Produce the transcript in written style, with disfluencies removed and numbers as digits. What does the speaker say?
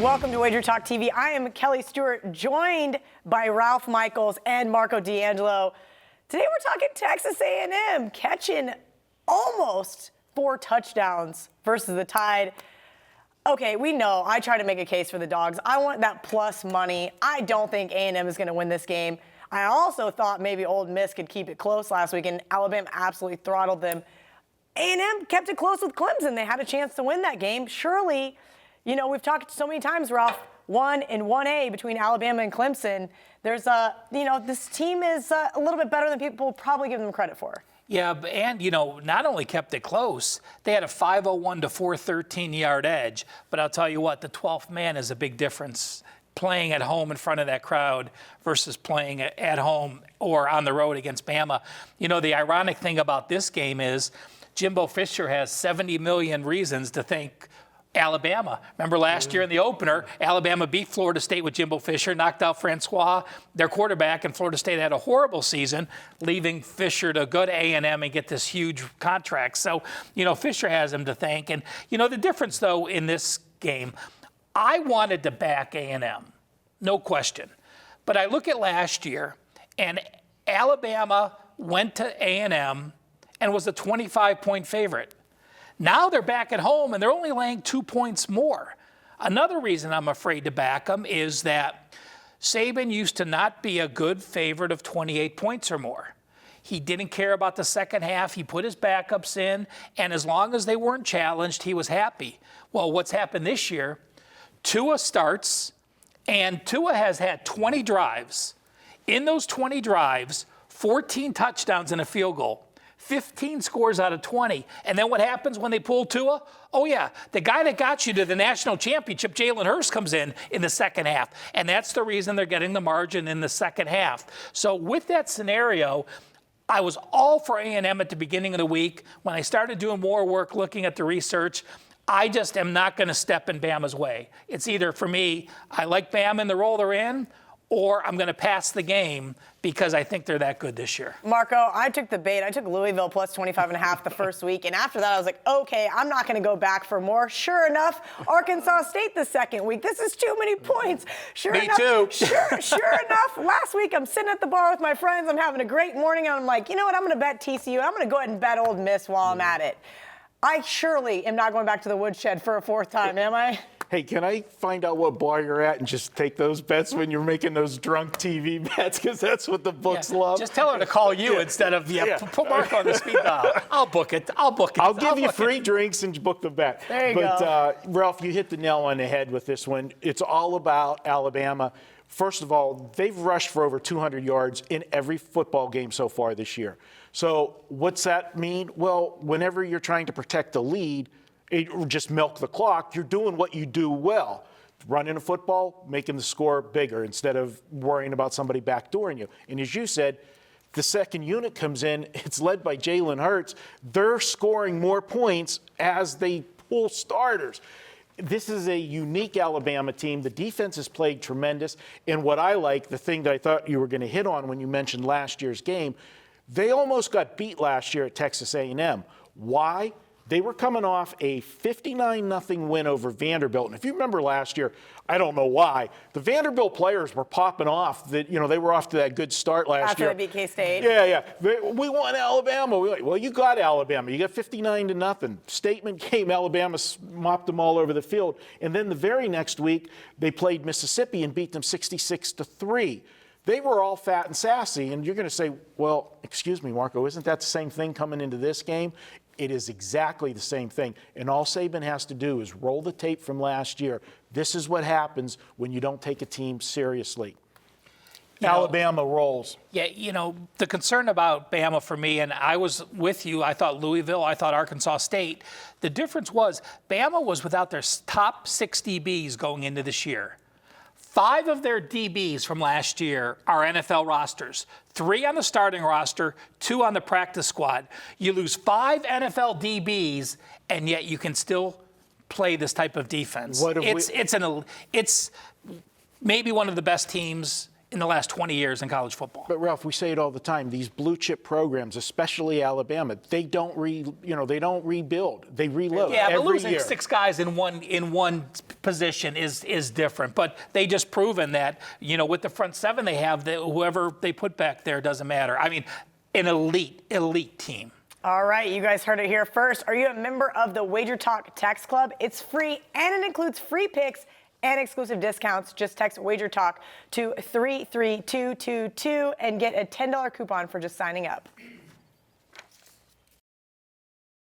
Welcome to WagerTalk TV. I am Kelly Stewart, joined by Ralph Michaels and Marco D'Angelo. Today we're talking Texas A&M catching almost 4 touchdowns versus the Tide. Okay, we know I try to make a case for the Dogs. I want that plus money. I don't think A&M is going to win this game. I also thought maybe Ole Miss could keep it close last week, and Alabama absolutely throttled them. A&M kept it close with Clemson. They had a chance to win that game. Surely, you know, we've talked so many times, Ralph, 1 and 1A between Alabama and Clemson. There's this team is a little bit better than people probably give them credit for. Yeah, and, not only kept it close, they had a 501 to 413-yard edge. But I'll tell you what, the 12th man is a big difference playing at home in front of that crowd versus playing at home or on the road against Bama. The ironic thing about this game is Jimbo Fisher has 70 million reasons to think Alabama. Remember last year in the opener, Alabama beat Florida State with Jimbo Fisher, knocked out Francois, their quarterback, and Florida State had a horrible season, leaving Fisher to go to A&M and get this huge contract. So, Fisher has him to thank. And, the difference, though, in this game, I wanted to back A&M, no question. But I look at last year, and Alabama went to A&M and was a 25-point favorite. Now they're back at home, and they're only laying 2 points more. Another reason I'm afraid to back them is that Saban used to not be a good favorite of 28 points or more. He didn't care about the second half. He put his backups in, and as long as they weren't challenged, he was happy. Well, what's happened this year, Tua starts, and Tua has had 20 drives. In those 20 drives, 14 touchdowns and a field goal. 15 scores out of 20. And then what happens when they pull Tua? Oh, yeah, the guy that got you to the national championship, Jalen Hurts, comes in the second half. And that's the reason they're getting the margin in the second half. So with that scenario, I was all for A&M at the beginning of the week. When I started doing more work looking at the research, I just am not going to step in Bama's way. It's either, for me, I like Bama in the role they're in, or I'm going to pass the game because I think they're that good this year. Marco, I took the bait. I took Louisville plus 25.5 the first week. And after that, I was like, okay, I'm not going to go back for more. Sure enough, Arkansas State the second week. This is too many points. Me too. Sure enough, last week I'm sitting at the bar with my friends. I'm having a great morning. And I'm like, you know what? I'm going to bet TCU. I'm going to go ahead and bet Ole Miss while I'm at it. I surely am not going back to the woodshed for a 4th time, am I? Hey, can I find out what bar you're at and just take those bets when you're making those drunk TV bets? Because that's what the books love. Just tell her to call you instead of put Mark on the speed dial. I'll book it. I'll give you free drinks and book the bet. There you go. Ralph, you hit the nail on the head with this one. It's all about Alabama. First of all, they've rushed for over 200 yards in every football game so far this year. So what's that mean? Well, whenever you're trying to protect the lead, just milk the clock, you're doing what you do well. Running a football, making the score bigger instead of worrying about somebody backdooring you. And as you said, the second unit comes in, it's led by Jalen Hurts. They're scoring more points as they pull starters. This is a unique Alabama team. The defense has played tremendous. And what I like, the thing that I thought you were going to hit on when you mentioned last year's game, they almost got beat last year at Texas A&M. Why? They were coming off a 59-0 win over Vanderbilt. And if you remember last year, I don't know why, the Vanderbilt players were popping off. That they were off to that good start last year. After they beat K-State. Yeah. We won Alabama. Well, you got Alabama. You got 59-0. Statement came. Alabama mopped them all over the field. And then the very next week, they played Mississippi and beat them 66-3. They were all fat and sassy. And you're going to say, well, excuse me, Marco, isn't that the same thing coming into this game? It is exactly the same thing. And all Saban has to do is roll the tape from last year. This is what happens when you don't take a team seriously. Alabama rolls. Yeah, the concern about Bama for me, and I was with you, I thought Louisville, I thought Arkansas State. The difference was Bama was without their top 6 DBs going into this year. 5 of their DBs from last year are NFL rosters. 3 on the starting roster, 2 on the practice squad. You lose 5 NFL DBs, and yet you can still play this type of defense. It's maybe one of the best teams in the last 20 years in college football. But Ralph, we say it all the time. These blue chip programs, especially Alabama, they don't rebuild. They reload. Yeah, but every losing year. 6 guys in one position is different. But they just proven that, with the front 7 they have, that whoever they put back there doesn't matter. I mean, an elite team. All right, you guys heard it here first. Are you a member of the WagerTalk Text Club? It's free, and it includes free picks and exclusive discounts. Just text WagerTalk to 33222 and get a $10 coupon for just signing up.